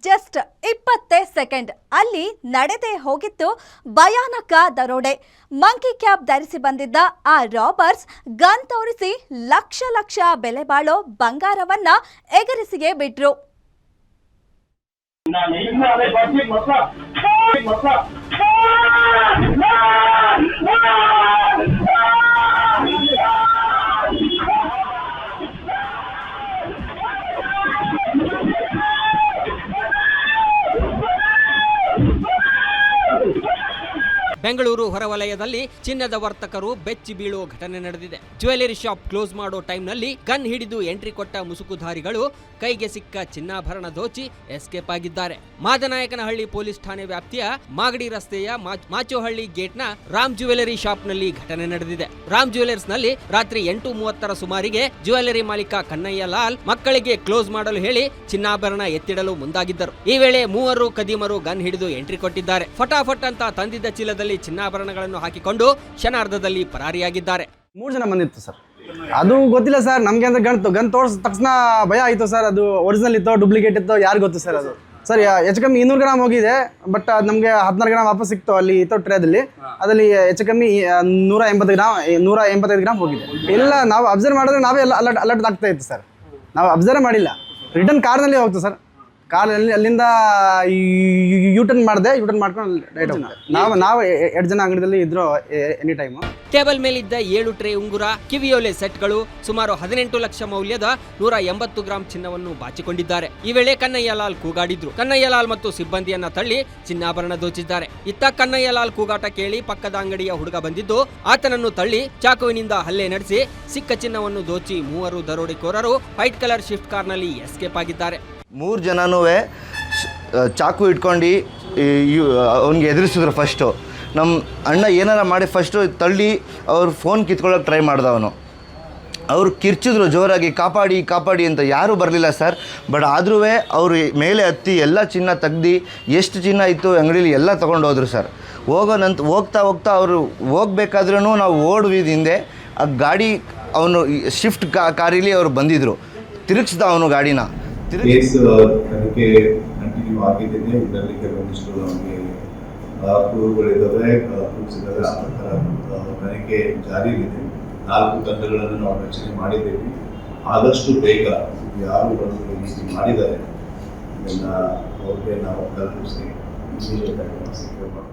Just 20 second ಅಲ್ಲಿ ನಡೆದೇ ಹೋಗಿತ್ತು ಭಯಾನಕ ದರೋಡೆ. ಮಂಕಿ ಕ್ಯಾಪ್ ಧರಿಸಿ ಬಂದಿದ್ದ ಆ ರಾಬರ್ಸ್ ಗನ್ ತೋರಿಸಿ ಲಕ್ಷ ಲಕ್ಷ ಬೆಲೆ ಬಾಳೋ ಬಂಗಾರವನ್ನ ಎಗರಿಸಿಯೇ ಬಿಟ್ರು. ಬೆಂಗಳೂರು ಹೊರವಲಯದಲ್ಲಿ ಚಿನ್ನದ ವರ್ತಕರು ಬೆಚ್ಚಿ ಬೀಳುವ ಘಟನೆ ನಡೆದಿದೆ. ಜ್ಯುವೆಲರಿ ಶಾಪ್ ಕ್ಲೋಸ್ ಮಾಡೋ ಟೈಮ್ನಲ್ಲಿ ಗನ್ ಹಿಡಿದು ಎಂಟ್ರಿ ಕೊಟ್ಟ ಮುಸುಕುಧಾರಿಗಳು ಕೈಗೆ ಸಿಕ್ಕ ಚಿನ್ನಾಭರಣ ದೋಚಿ ಎಸ್ಕೇಪ್ ಆಗಿದ್ದಾರೆ. ಮಾದನಾಯಕನಹಳ್ಳಿ ಪೊಲೀಸ್ ಠಾಣೆ ವ್ಯಾಪ್ತಿಯ ಮಾಗಡಿ ರಸ್ತೆಯ ಮಾಚೋಹಳ್ಳಿ ಗೇಟ್ನ ರಾಮ್ ಜ್ಯುವೆಲರಿ ಶಾಪ್ನಲ್ಲಿ ಘಟನೆ ನಡೆದಿದೆ. ರಾಮ್ ಜ್ಯುವೆಲರ್ಸ್ನಲ್ಲಿ ರಾತ್ರಿ 8:30 ಸುಮಾರಿಗೆ ಜ್ಯುವೆಲರಿ ಮಾಲೀಕ ಕನ್ನಯ್ಯ ಲಾಲ್ ಮಕ್ಕಳಿಗೆ ಕ್ಲೋಸ್ ಮಾಡಲು ಹೇಳಿ ಚಿನ್ನಾಭರಣ ಎತ್ತಿಡಲು ಮುಂದಾಗಿದ್ದರು. ಈ ವೇಳೆ ಮೂವರು ಕದೀಮರು ಗನ್ ಹಿಡಿದು ಎಂಟ್ರಿ ಕೊಟ್ಟಿದ್ದಾರೆ. ಫಟಾಫಟ್ ಅಂತ ತಂದಿದ್ದ ಚೀಲದಲ್ಲಿ ಚಿನ್ನಾಭರಣಗಳನ್ನು ಹಾಕಿಕೊಂಡು ಕ್ಷಣಾರ್ಧದಲ್ಲಿ ಪರಾರಿಯಾಗಿದ್ದಾರೆ. 3 ಜನ ಬಂದಿತ್ತು ಸರ್. ಅದು ಗೊತ್ತಿಲ್ಲ ಸರ್ ನಮಗೆ. ಅಂದ್ರೆ ಗನ್ ತೋರಿಸಿದ ತಕ್ಷಣ ಭಯ ಆಯಿತು ಸರ್. ಅದು ಒರಿಜಿನಲ್ ಇತ್ತೋ ಡೂಪ್ಲಿಕೇಟ್ ಇತ್ತೋ ಯಾರು ಗೊತ್ತು ಸರ್. ಅದು ಸರ್ ಹೆಚ್ಚು ಕಮ್ಮಿ 200 ಗ್ರಾಮ್ ಹೋಗಿದೆ. ಬಟ್ ಅದು ನಮಗೆ 16 ಗ್ರಾಮ್ ವಾಪಸ್ ಸಿಕ್ತು ಅಲ್ಲಿ ಇತ್ತೋ ಟ್ರೇದಲ್ಲಿ. ಅದರಲ್ಲಿ ಹೆಚ್ಚು ಕಮ್ಮಿ 185 ಗ್ರಾಮ್ ಹೋಗಿದೆ. ಎಲ್ಲ ನಾವು ಅಬ್ಸರ್ವ್ ಮಾಡಿದ್ರೆ ನಾವೇ ಎಲ್ಲ ಅಲರ್ಟ್ ಆಗ್ತಾ ಇತ್ತು ಸರ್. ನಾವು ಅಬ್ಸರ್ವ್ ಮಾಡಿಲ್ಲ. ರಿಟರ್ನ್ ಕಾರ್ನಲ್ಲಿ ಹೋಗ್ತು ಸರ್. ಕಾರಲ್ಲಿ ಅಲ್ಲಿಂದ ಯೂಟರ್ನ್ ಮಾಡಿದೆ. ಯೂಟರ್ನ್ ಮಾಡ್ಕೊಂಡು ನಾವು 2 ಜನ ಅಂಗಡಿಯಲ್ಲಿ ಇದ್ರು ಎನಿ ಟೈಮು. ಟೇಬಲ್ ಮೇಲಿದ್ದ 7 ಟ್ರೇ ಉಂಗುರ, ಕಿವಿಯೋಲೆ ಸೆಟ್ಗಳು, ಸುಮಾರು 18 ಲಕ್ಷ ಮೌಲ್ಯದ 180 ಗ್ರಾಂ ಚಿನ್ನವನ್ನು ಬಾಚಿಕೊಂಡಿದ್ದಾರೆ. ಈ ವೇಳೆ ಕನ್ನಯ್ಯಲಾಲ್ ಕೂಗಾಡಿದ್ರು. ಕನ್ನಯ್ಯಲಾಲ್ ಮತ್ತು ಸಿಬ್ಬಂದಿಯನ್ನ ತಳ್ಳಿ ಚಿನ್ನಾಭರಣ ದೋಚಿದ್ದಾರೆ. ಇತ್ತ ಕನ್ನಯ್ಯಲಾಲ್ ಕೂಗಾಟ ಕೇಳಿ ಪಕ್ಕದ ಅಂಗಡಿಯ ಹುಡುಗ ಬಂದಿದ್ದು ಆತನನ್ನು ತಳ್ಳಿ ಚಾಕುವಿನಿಂದ ಹಲ್ಲೆ ನಡೆಸಿ ಸಿಕ್ಕ ಚಿನ್ನವನ್ನು ದೋಚಿ 3 ದರೋಡೆಕೋರರು ವೈಟ್ ಕಲರ್ ಶಿಫ್ಟ್ ಕಾರ್ನಲ್ಲಿ ಎಸ್ಕೇಪ್ ಆಗಿದ್ದಾರೆ. 3 ಜನನೂ ಚಾಕು ಇಟ್ಕೊಂಡು ಅವ್ನಿಗೆ ಎದುರಿಸಿದ್ರು. ಫಸ್ಟು ನಮ್ಮ ಅಣ್ಣ ಏನಾರ ಮಾಡಿ ಫಸ್ಟು ತಳ್ಳಿ ಅವ್ರ ಫೋನ್ ಕಿತ್ಕೊಳ್ಳೋಕೆ ಟ್ರೈ ಮಾಡ್ದ. ಅವರು ಕಿರ್ಚಿದ್ರು ಜೋರಾಗಿ, ಕಾಪಾಡಿ ಕಾಪಾಡಿ ಅಂತ. ಯಾರೂ ಬರಲಿಲ್ಲ ಸರ್. ಬಟ್ ಆದ್ರೂ ಅವರು ಮೇಲೆ ಹತ್ತಿ ಎಲ್ಲ ಚಿನ್ನ ತೆಗ್ದು ಎಷ್ಟು ಚಿನ್ನ ಇತ್ತು ಅಂಗಡೀಲಿ ಎಲ್ಲ ತೊಗೊಂಡು ಹೋದ್ರು ಸರ್. ಹೋಗ್ತಾ ಅವರು ಹೋಗ್ಬೇಕಾದ್ರೂ ನಾವು ಓಡ್ವಿ ಹಿಂದೆ. ಆ ಗಾಡಿ ಅವನು ಶಿಫ್ಟ್ ಕಾರಿಲಿ ಅವರು ಬಂದಿದ್ದರು. ತಿರುಗಿಸ್ದ ಅವನು ಗಾಡಿನ. ಕೇಸ್ ತನಿಖೆ ಕಂಟಿನ್ಯೂ ಆಗಿದೆ. ಇದರಲ್ಲಿ ಕೆಲವೊಂದಿಷ್ಟು ನಮಗೆ ಪ್ರೂಫ್ಗಳಿದ್ದಾವೆ, ಪ್ರೂಫ್ಸ್ ಇದ್ದಾವೆ. ಆ ಪ್ರಕಾರ ತನಿಖೆ ಜಾರಿಯಲ್ಲಿದೆ. 4 ತಂಡಗಳನ್ನು ನಾವು ರಚನೆ ಮಾಡಿದ್ದೇವೆ. ಆದಷ್ಟು ಬೇಗ ಯಾರು ಬಂದು ಈ ರೀತಿ ಮಾಡಿದ್ದಾರೆ ಇದನ್ನು ಅವ್ರಿಗೆ ನಾವು ತಲುಪಿಸಿ ಇಮಿಡಿಯೇಟ್ ಆಗಿ ಸೆಕ್ಯೂರ್ ಮಾಡ್ತೀವಿ.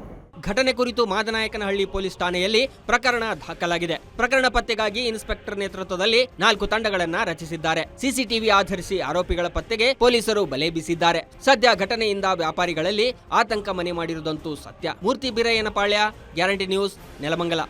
ಘಟನೆ ಕುರಿತು ಮಾದನಾಯಕನಹಳ್ಳಿ ಪೊಲೀಸ್ ಠಾಣೆಯಲ್ಲಿ ಪ್ರಕರಣ ದಾಖಲಾಗಿದೆ. ಪ್ರಕರಣ ಪತ್ತೆಗಾಗಿ ಇನ್ಸ್ಪೆಕ್ಟರ್ ನೇತೃತ್ವದಲ್ಲಿ 4 ತಂಡಗಳನ್ನ ರಚಿಸಿದ್ದಾರೆ. ಸಿಸಿಟಿವಿ ಆಧರಿಸಿ ಆರೋಪಿಗಳ ಪತ್ತೆಗೆ ಪೊಲೀಸರು ಬಲೆ ಬೀಸಿದ್ದಾರೆ. ಸದ್ಯ ಘಟನೆಯಿಂದ ವ್ಯಾಪಾರಿಗಳಲ್ಲಿ ಆತಂಕ ಮನೆ ಮಾಡಿರುವುದಂತೂ ಸತ್ಯ. ಮೂರ್ತಿ ಬೀರಯ್ಯನಪಾಳ್ಯ, ಗ್ಯಾರಂಟಿ ನ್ಯೂಸ್, ನೆಲಮಂಗಲ.